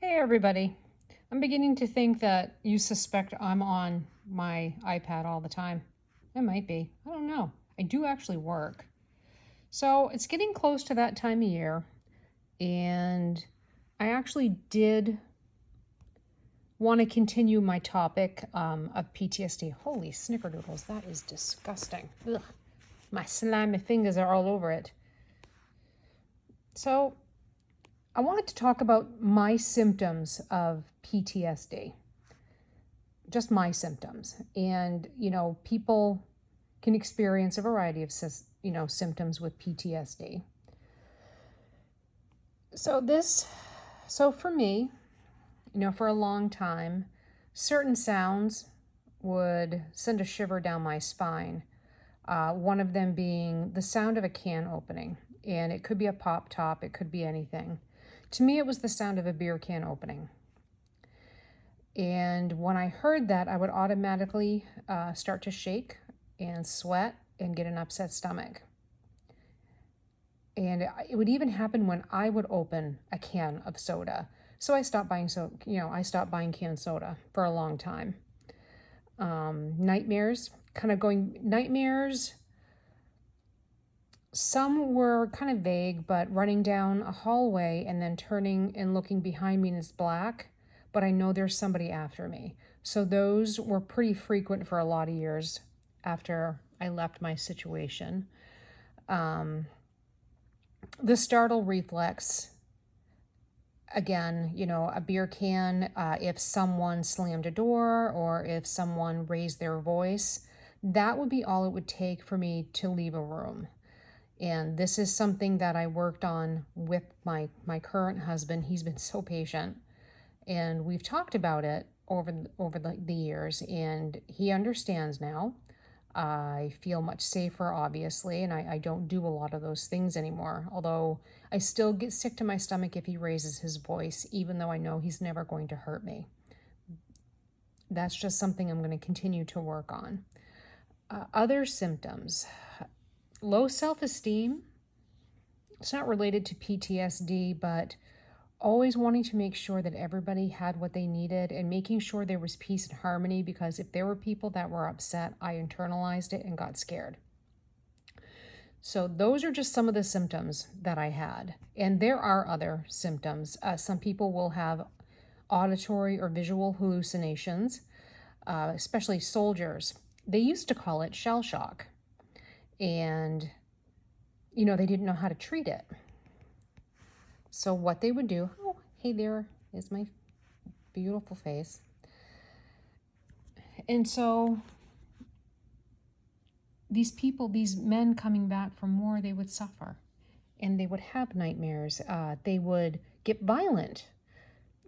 Hey everybody. I'm beginning to think that you suspect I'm on my iPad all the time. I might be. I don't know. I do actually work. So it's getting close to that time of year, and I actually did want to continue my topic of PTSD. Holy snickerdoodles, that is disgusting. Ugh. My slimy fingers are all over it. So I wanted to talk about my symptoms of PTSD. Just my symptoms. And, people can experience a variety of, symptoms with PTSD. So for me, for a long time, certain sounds would send a shiver down my spine. One of them being the sound of a can opening. And it could be a pop top, it could be anything. To me, it was the sound of a beer can opening. And when I heard that, I would automatically start to shake and sweat and get an upset stomach. And it would even happen when I would open a can of soda. So I stopped buying canned soda for a long time. Nightmares, some were kind of vague, but running down a hallway and then turning and looking behind me and it's black, but I know there's somebody after me. So those were pretty frequent for a lot of years after I left my situation. The startle reflex, again, a beer can, if someone slammed a door or if someone raised their voice, that would be all it would take for me to leave a room. And this is something that I worked on with my current husband. He's been so patient. And we've talked about it over the years, and he understands now. I feel much safer, obviously, and I don't do a lot of those things anymore. Although I still get sick to my stomach if he raises his voice, even though I know he's never going to hurt me. That's just something I'm going to continue to work on. Other symptoms. Low self-esteem. It's not related to PTSD, but always wanting to make sure that everybody had what they needed and making sure there was peace and harmony, because if there were people that were upset, I internalized it and got scared. So those are just some of the symptoms that I had. And there are other symptoms. Some people will have auditory or visual hallucinations, especially soldiers. They used to call it shell shock. And, they didn't know how to treat it. So what they would do, oh, hey, there is my beautiful face. And so these men coming back from war, they would suffer and they would have nightmares. They would get violent.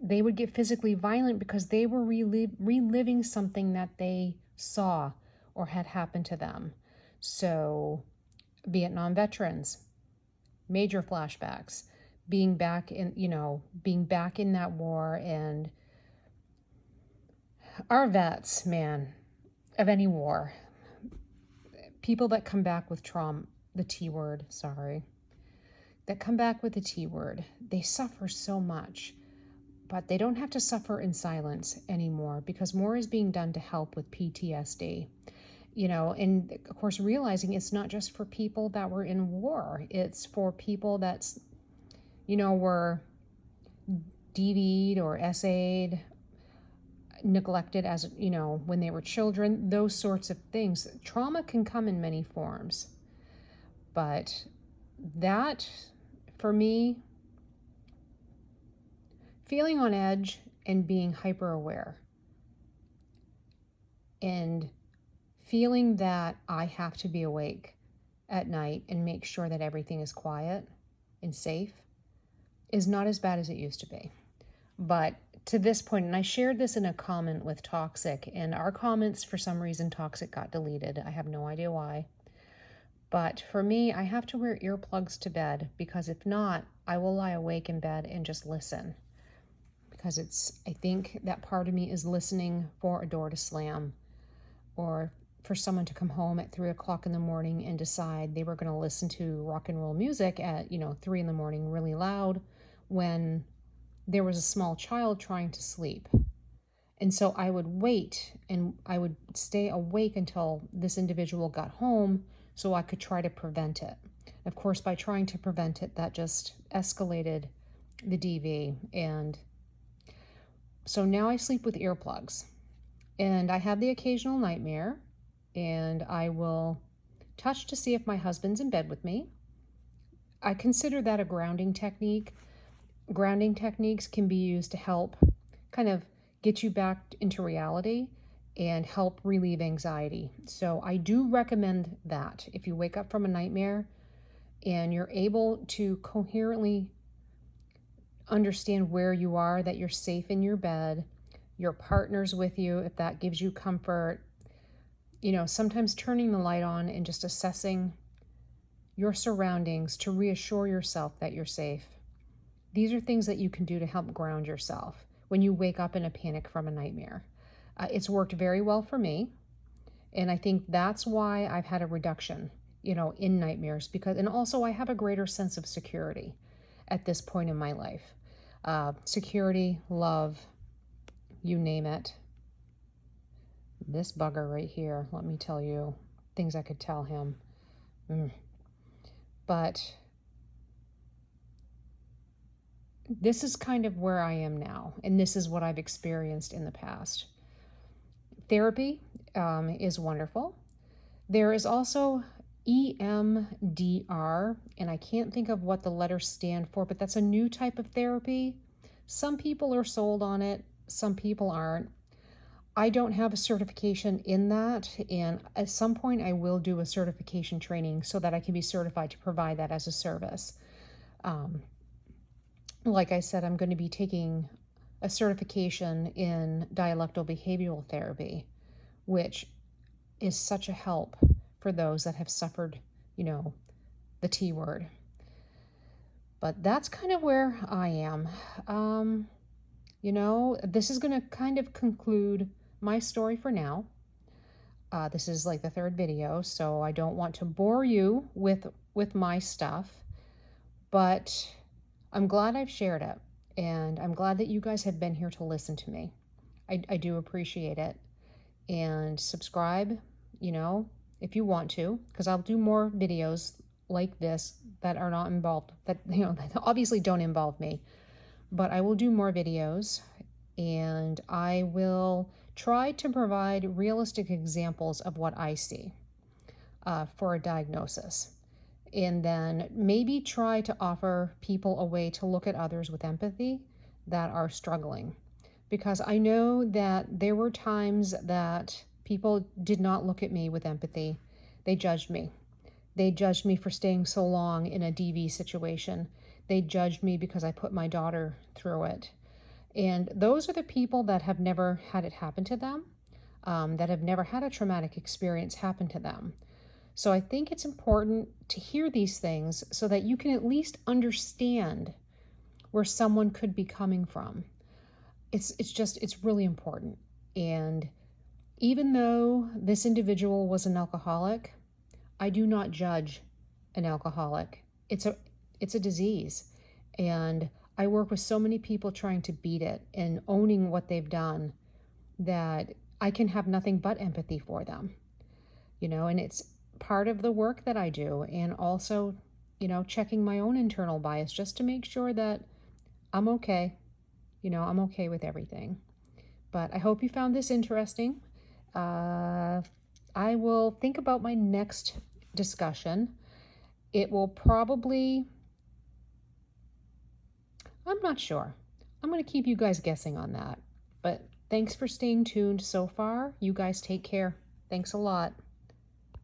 They would get physically violent because they were reliving something that they saw or had happened to them. So Vietnam veterans, major flashbacks, being back in that war. And our vets, man, of any war, people that come back with trauma, that come back with the T word, they suffer so much, but they don't have to suffer in silence anymore because more is being done to help with PTSD. And of course, realizing it's not just for people that were in war, it's for people that's, were DV'd or SA'd, neglected as, when they were children, those sorts of things. Trauma can come in many forms. But that, for me, feeling on edge and being hyper aware and feeling that I have to be awake at night and make sure that everything is quiet and safe is not as bad as it used to be. But to this point, and I shared this in a comment with Toxic, and our comments, for some reason, Toxic got deleted. I have no idea why. But for me, I have to wear earplugs to bed, because if not, I will lie awake in bed and just listen. Because I think that part of me is listening for a door to slam, or for someone to come home at 3 o'clock in the morning and decide they were going to listen to rock and roll music at, 3 in the morning really loud, when there was a small child trying to sleep. And so I would wait and I would stay awake until this individual got home so I could try to prevent it. Of course, by trying to prevent it, that just escalated the DV. And so now I sleep with earplugs. And I have the occasional nightmare, and I will touch to see if my husband's in bed with me. I consider that a grounding technique. Grounding techniques can be used to help kind of get you back into reality and help relieve anxiety. So I do recommend that if you wake up from a nightmare and you're able to coherently understand where you are, that you're safe in your bed, your partner's with you, if that gives you comfort, sometimes turning the light on and just assessing your surroundings to reassure yourself that you're safe. These are things that you can do to help ground yourself when you wake up in a panic from a nightmare. It's worked very well for me, and I think that's why I've had a reduction, in nightmares, and also I have a greater sense of security at this point in my life. Security, love, you name it. This bugger right here, let me tell you, things I could tell him. But this is kind of where I am now, and this is what I've experienced in the past. Therapy is wonderful. There is also EMDR, and I can't think of what the letters stand for, but that's a new type of therapy. Some people are sold on it, some people aren't. I don't have a certification in that, and at some point I will do a certification training so that I can be certified to provide that as a service. Like I said, I'm going to be taking a certification in dialectal behavioral therapy, which is such a help for those that have suffered, the T word. But that's kind of where I am. This is going to kind of conclude my story for now. This is like the third video, so I don't want to bore you with my stuff, but I'm glad I've shared it, and I'm glad that you guys have been here to listen to me. I do appreciate it. And subscribe, if you want to, because I'll do more videos like this that are not involved, that obviously don't involve me, but I will do more videos, and I will try to provide realistic examples of what I see for a diagnosis, and then maybe try to offer people a way to look at others with empathy that are struggling. Because I know that there were times that people did not look at me with empathy. They judged me. They judged me for staying so long in a DV situation. They judged me because I put my daughter through it. And those are the people that have never had it happen to them, that have never had a traumatic experience happen to them. So I think it's important to hear these things so that you can at least understand where someone could be coming from. It's really important. And even though this individual was an alcoholic, I do not judge an alcoholic. It's a disease. And I work with so many people trying to beat it and owning what they've done that I can have nothing but empathy for them. And it's part of the work that I do, and also, checking my own internal bias just to make sure that I'm okay. I'm okay with everything. But I hope you found this interesting. I will think about my next discussion. It will probably, I'm not sure. I'm going to keep you guys guessing on that. But thanks for staying tuned so far. You guys take care. Thanks a lot.